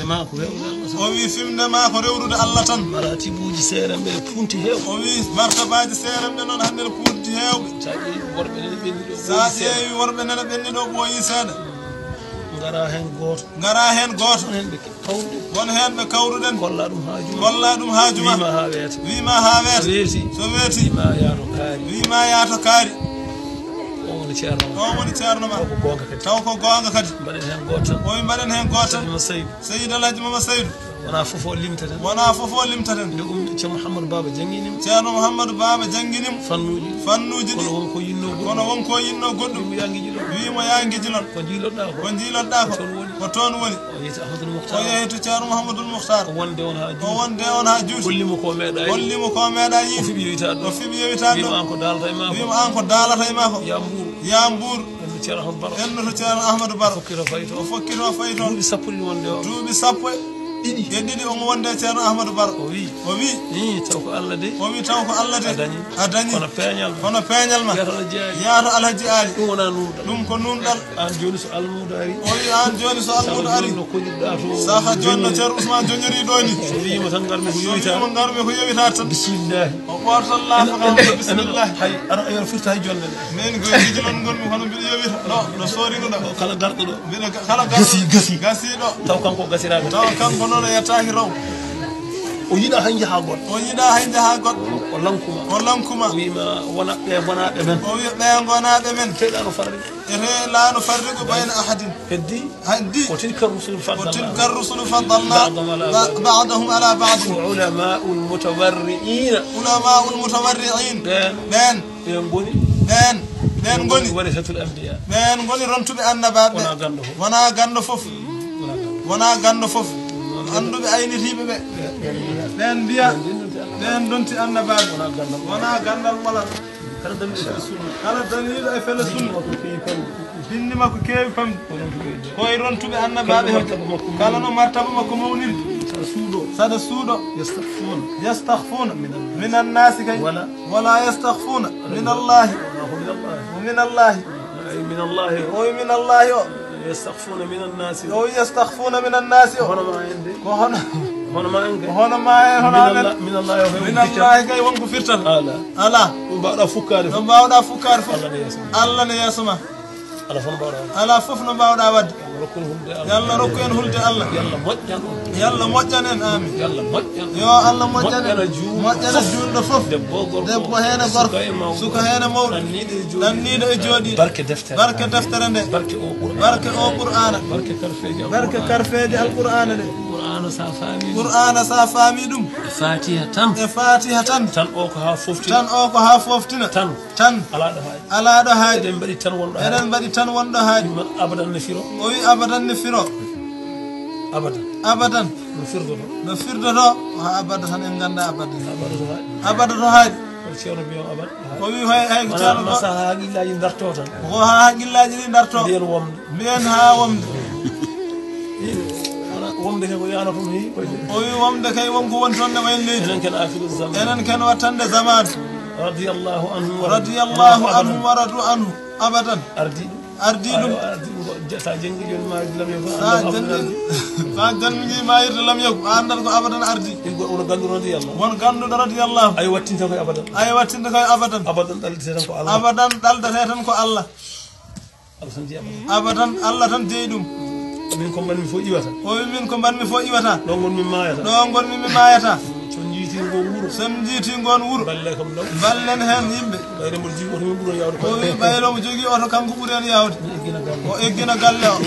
ma ko rewde Allah o wi fimde ma ko rewrude Allah tan maratibuji seeram ɓe punti heewɓe o wi martabaji seeram ɓe noon hannde ne punti heewɓe sa ƴeewi worɓe nene ɓenni ɗo sa ƴeewi worɓe nene ɓenni ɗo ɓooyi seeɗa ngara hen gooto hen kawruɗe won hen ɓe kawruɗen golla ɗum haajuma wima ha weeta wima ha weeta so weeti wima yaato kaari on woni ceerno ma taw ko goonga kadi mbaɗen hen gooto o wi mbaɗen hen gooto Seydou Alhaji Mama Seydou wona fof o limtaten nde ummi ceerno Mouhamadou Baba jangguinimo ceerno Mouhamadou Baba jangguinimo fannuji ɗi kono wonko yinno goɗɗum wimo ya guijilon ko jiiloɗɗa ko toon woni o yeyto ceerno Mouhamadoul Moukhtar o wonde on ha juuti hollimo ko meeɗa yiide o fiɓi yewitade ɗo wimo an ko daalata e ma ko ya Mbour enno to ceerno Ahmadou Baro o fokkito fayi toon duuɓi sappo e ɗiɗi omo wonde ceerno Ahmadou Baro o wi taw ko Allah de a dañi kono peeñal ma yaato Alhaji Ali ɗum ko nunɗal an joni so almudo ari o wi an joni so almudo ari saha joni no ceerno Ousmane joñori ɗo ni so wima tan garmi ko yowita tan bisimillahi o ɓortan laafa bisimillahi hay aɗa yor firta hay jonde min ko jijilon gonmi hono mbiɗa yowita ɗo sorigo ɗo kala garɗo ɗo kala gasi ɗo taw kanko gasiraɓe taw kanko noon yettaki raw o yiɗa han jaha goɗɗo o lankuma wima wonaɓe gonaɓe men o wi ɓe gonaɓe men teɗano farri lano farrigo bayna ahadin heddi o tilka rusulu faddalna ba'dahum ala ba'd ulama'ul mutawarri'in ɓen goni warisatul anbiya ɓen goni rontuɓe annabaɓe wona gando fof anduɓe aynitiɓe ɓe ɓen mbiya ɓen donti annabaɓe wona gandal ɓolal kala daniɗo e fele sunna binni makko keewi famde koye rontuɓe annabaɓe he kala no martaba makko mawniri saɗa suuɗo yastakhfuna min annasi kay wala yastakhfuna min allahi o min allahi o يستخفون من الناس أو يستخفون من الناس هنا من الله كي وانكو فرتن ألا بعد فكار الله نيسمع ألا ففنا بعد أبد يلا ركين هلت الله يلا مجنن آمين يا الله مجنن جون دفف دبو هنا غرف سوكا هنا مول ننيد جودي بركة دفتر بركة أو قرآن بركة كرفيج القرآن قرآن سافامي دم فاتحة تن أوكها فوفتنا تن على ده هاي إذن بدي تن وان ده هاي أبدا نفيرو أبدا نفير ده أبدا هنعند أبدا ده هاي وي هاي أنا مساها جيلا يندرتوتا وها جيلا يندرتو بين ها ومده ويانا فمه وي ومده كي ومكو وانتون وين لي إنن كان آخر الزمان إنن كان واتند زمان رضي الله عنه ورضوا عنه أبدا أردي ساجنجي جون ما لم يكن ساجنجي ما لم يكن عندك أبدا أردي وان غندو رضي الله أي واتين تكوي أبدا أبدا دلتهم الله أبدا الله تنجيدم minko banmi fo iwata o wi min ko banmi fo iwata ɗo gonmi mayata so jiiti ngon wuro balle kam law ballen hen yimɓe ɓayre mo jogui oto min ɓuuro yawde o wi ɓayre mo jogui oto kanko ɓuuri hen yawde o eggina galle o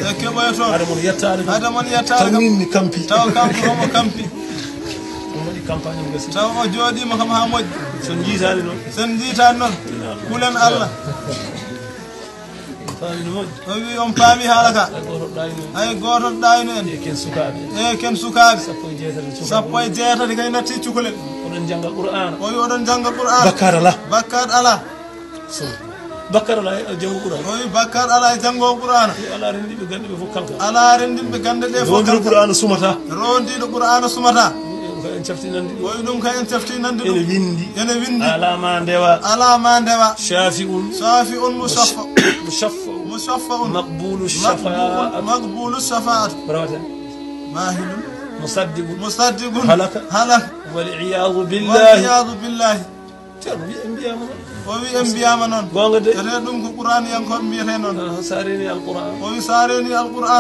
e keɓoyto hade mon yettade taw minni kampi taw kanko homo kampi o waɗi campagne mo gasi taw o jooɗima kam ha moƴƴi sen jiitani noon hulen Allah o wi on paami haala ka hay goto ɗayno en ken sukaɓe sappo e jeetati kay natti cukalel oɗon jangga qur'ana o wi oɗon jangga qur'ana bakkat ala bakkar ala e janggo qur'ana o wi bakkar ala e janggo qur'ana ala rendiɓe gande ɓe fof kanka ala rendiɓe gande ɗe fof rondiɗo qur'ana sumata en caftinandi o wi ɗum kay en caftinandi ene windi alama ndewa shafi'un musaffa مقبول الشفاعة rawata مصدق هلك والعياذ بالله وي انبياء نون redum ko qur'an yankon biyete non sareni alquran o wi sareni alquran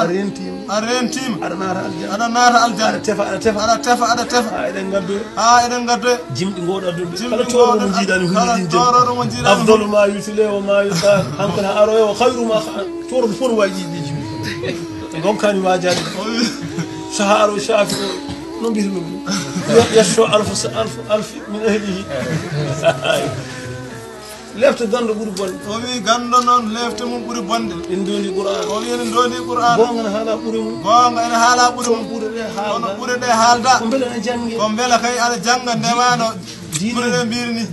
arentim ada nata aljanna ada tefa eden gaddo jimdi ngodo addude kala toro mo jidani hunde afdalu ma yutile wa ma yusa hankana aro wa khairu ma toro fon waji di jimdi gonkani wajani saharo shafi no biru yashu alf min ahlihi lefte gando buri bonde o wi gando non lefte mum buri bonde en doni qur'an o wi en doni qur'an gonga hala buri mum gonga en hala buri mum buri de halda ko bela jangi ko bela kay ala janga ndemano buri de birni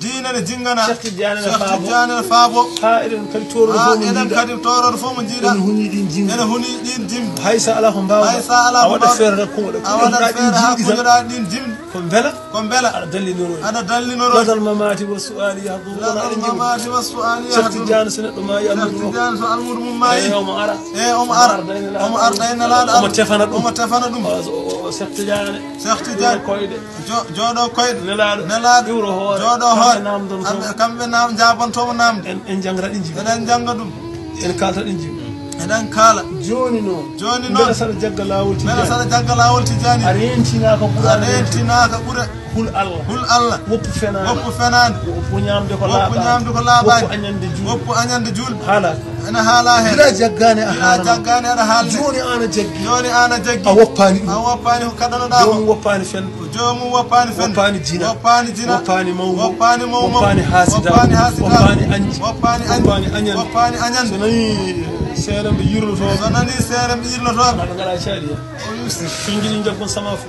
diine ne jingana Cheikh Tidiane faabo ha eden kadi toro fo mo eden kadi toro fo mo jida en huni din jing en huni din jim haysa ala ko bawa awada fere ko da din jim ko bela ada dallinoro badal mamati wa su'ali yahduruna mamati wa su'ali Cheikh Tidiane sene do ma yalmudu so almudu mum mayi o mo ara o ardayna la o tefana dum Cheikh Tidiane koyde jodo koyde nelaado iwro hoore jodo hoore kambe nam jabantomo namde en jangata din jibi en janga dum en kalta din jibi enen kala joni no bela sara jagga lawol tijani arentina ka ɓura hul Allah woppu fenande woppu ñamde ko laaɓani woppu añande julɓe haala ene haala hen ila jaggane aɗa haalde joni ana jaggi a woppani ko kaɗanoɗa jomum woppani fen woppani jina woppani mawmo woppani hasida woppani anji woppani añande so nani seeremɓe yirlotoɓe aɗa gaɗa caɗiya finguiɗi jaggon sama fo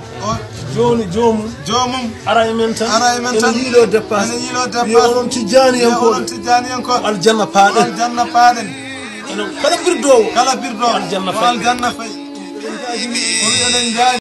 joni jomum ara e men tan ene yiilo dépasse yo onon Tidiane yankoɓe aljanna paaɗen kala birdowo aljanna fay